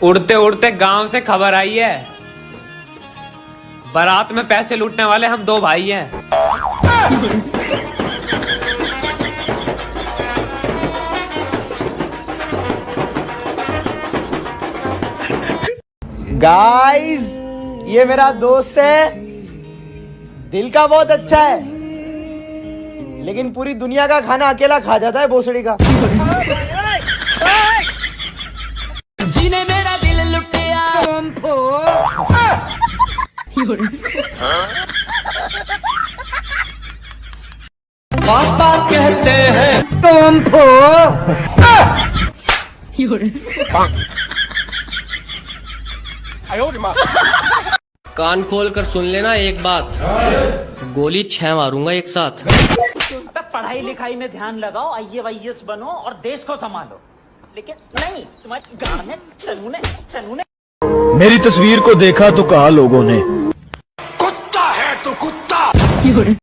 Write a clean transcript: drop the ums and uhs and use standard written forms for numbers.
उड़ते उड़ते गांव से खबर आई है, बारात में पैसे लूटने वाले हम दो भाई हैं। गाइस, ये मेरा दोस्त है, दिल का बहुत अच्छा है, लेकिन पूरी दुनिया का खाना अकेला खा जाता है भोसड़ी का। जिने मेरा दिल लुटिया पापा कहते हैं कान खोल कर सुन लेना एक बात, गोली 6 मारूंगा एक साथ। पढ़ाई लिखाई में ध्यान लगाओ, IAS बनो और देश को संभालो, लेकिन नहीं तुम्हारी गांव में चनूने। मेरी तस्वीर को देखा तो कहा लोगों ने, कुत्ता है तो कुत्ता।